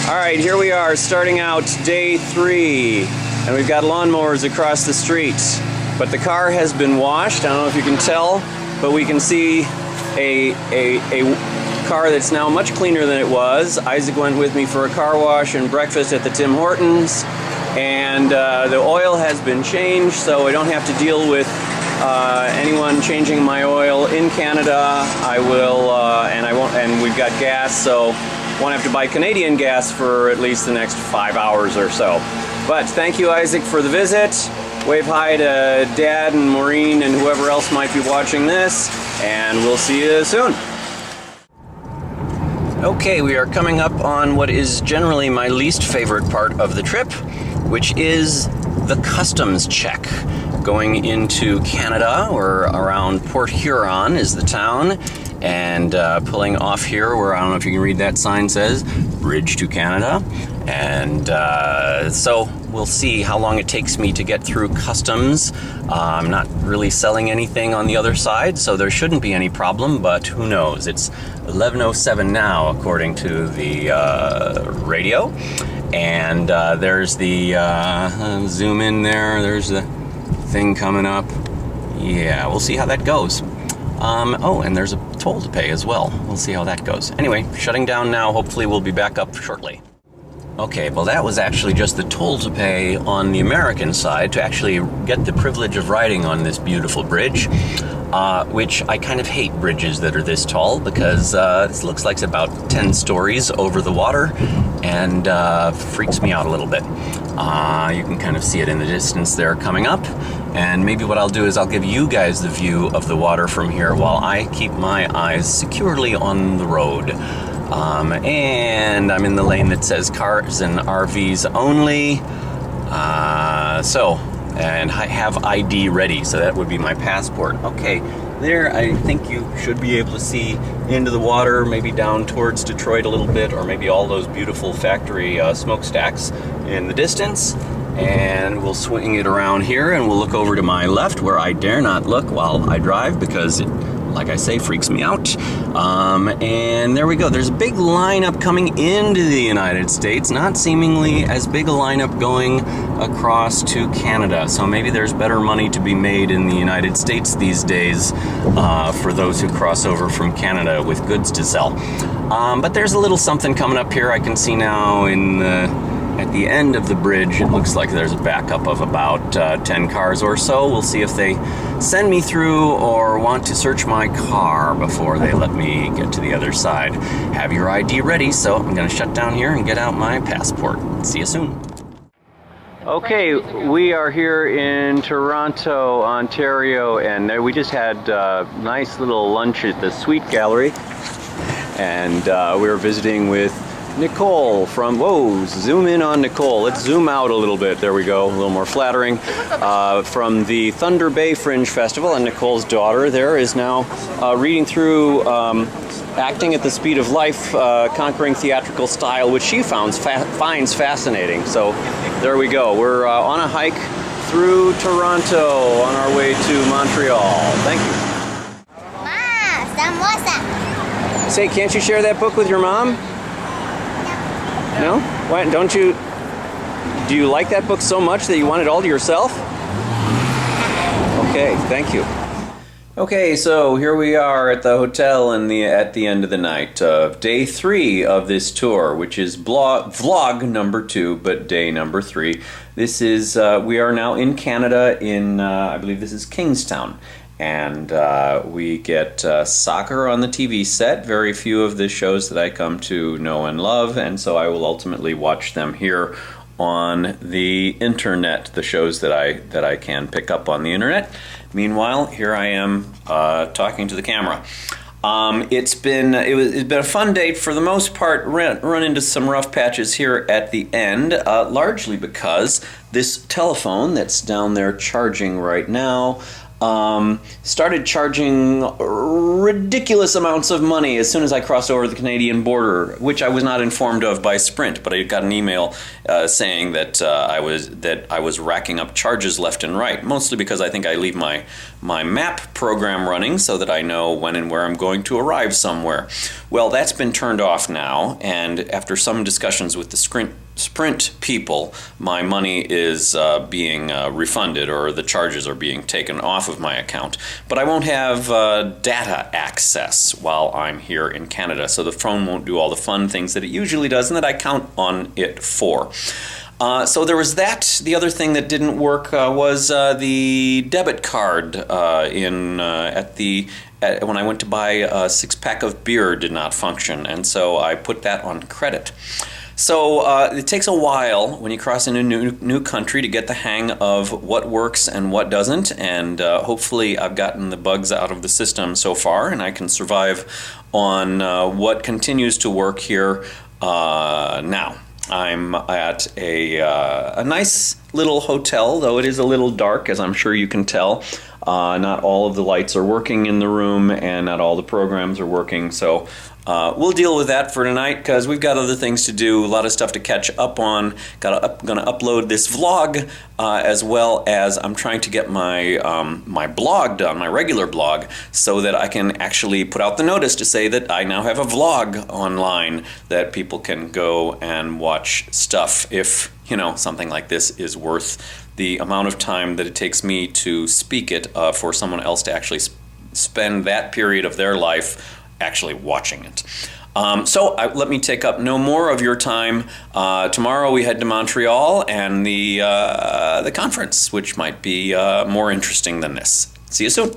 Alright, here we are starting out day 3, and we've got lawnmowers across the street. But the car has been washed. I don't know if you can tell, but we can see a car that's now much cleaner than it was. Isaac went with me for a car wash and breakfast at the Tim Hortons, and the oil has been changed, so I don't have to deal with anyone changing my oil in Canada. I will, and we've got gas, so won't have to buy Canadian gas for at least the next 5 hours or so. But thank you, Isaac, for the visit. Wave hi to Dad and Maureen and whoever else might be watching this, and we'll see you soon. Okay, we are coming up on what is generally my least favorite part of the trip, which is the customs check. Going into Canada, or around Port Huron is the town, and pulling off here where, I don't know if you can read that sign, says Bridge to Canada. And so we'll see how long it takes me to get through customs. I'm not really selling anything on the other side, so there shouldn't be any problem, but who knows. It's 11:07 now, according to the radio. And there's the zoom in there. There's the thing coming up. Yeah, we'll see how that goes. Oh, and there's a toll to pay as well. We'll see how that goes. Anyway, shutting down now. Hopefully we'll be back up shortly. Okay, well that was actually just the toll to pay on the American side to actually get the privilege of riding on this beautiful bridge, which I kind of hate bridges that are this tall, because this looks like it's about 10 stories over the water, and freaks me out a little bit. You can kind of see it in the distance there coming up, and maybe what I'll do is I'll give you guys the view of the water from here while I keep my eyes securely on the road. And I'm in the lane that says cars and RVs only. And I have ID ready, so that would be my passport. Okay, there I think you should be able to see into the water, maybe down towards Detroit a little bit, or maybe all those beautiful factory smokestacks in the distance. And we'll swing it around here, and we'll look over to my left, where I dare not look while I drive, because it, like I say, freaks me out. And there we go. There's a big lineup coming into the United States, not seemingly as big a lineup going across to Canada. So maybe there's better money to be made in the United States these days for those who cross over from Canada with goods to sell. But there's a little something coming up here. I can see now at the end of the bridge, it looks like there's a backup of about 10 cars or so. We'll see if they send me through or want to search my car before they let me get to the other side. Have your ID ready, so I'm going to shut down here and get out my passport. See you soon. Okay, we are here in Toronto, Ontario, and we just had a nice little lunch at the Sweet Gallery, and we were visiting with Nicole from, whoa, zoom in on Nicole. Let's zoom out a little bit. There we go, a little more flattering. From the Thunder Bay Fringe Festival, and Nicole's daughter there is now reading through Acting at the Speed of Life, Conquering Theatrical Style, which she finds fascinating. So there we go. We're on a hike through Toronto on our way to Montreal. Thank you. Ma, samosa. Say, can't you share that book with your mom? No? Why don't you? Do you like that book so much that you want it all to yourself? Okay, thank you. Okay, so here we are at the hotel at the end of the night of day 3 of this tour, which is vlog number 2, but day number 3. This is we are now in Canada, in I believe this is Kingstown. And we get soccer on the TV set. Very few of the shows that I come to know and love, and so I will ultimately watch them here on the internet, the shows that I can pick up on the internet. Meanwhile, here I am talking to the camera. It's been a fun day for the most part. Run into some rough patches here at the end, largely because this telephone that's down there charging right now started charging ridiculous amounts of money as soon as I crossed over the Canadian border, which I was not informed of by Sprint, but I got an email saying that I was racking up charges left and right, mostly because I think I leave my my map program running so that I know when and where I'm going to arrive somewhere. Well, that's been turned off now, and after some discussions with the Sprint people, my money is being refunded, or the charges are being taken off of my account. But I won't have data access while I'm here in Canada, so the phone won't do all the fun things that it usually does and that I count on it for. So there was that. The other thing that didn't work was the debit card when I went to buy a 6-pack of beer did not function, and so I put that on credit. So it takes a while when you cross into a new country to get the hang of what works and what doesn't, and hopefully I've gotten the bugs out of the system so far, and I can survive on what continues to work here now. I'm at a nice little hotel, though it is a little dark, as I'm sure you can tell. Not all of the lights are working in the room, and not all the programs are working, so we'll deal with that for tonight because we've got other things to do, a lot of stuff to catch up on. Gonna upload this vlog as well as I'm trying to get my blog done, my regular blog, so that I can actually put out the notice to say that I now have a vlog online that people can go and watch stuff if, you know, something like this is worth the amount of time that it takes me to speak it for someone else to actually spend that period of their life actually watching it. Let me take up no more of your time. Tomorrow we head to Montreal and the conference, which might be more interesting than this. See you soon.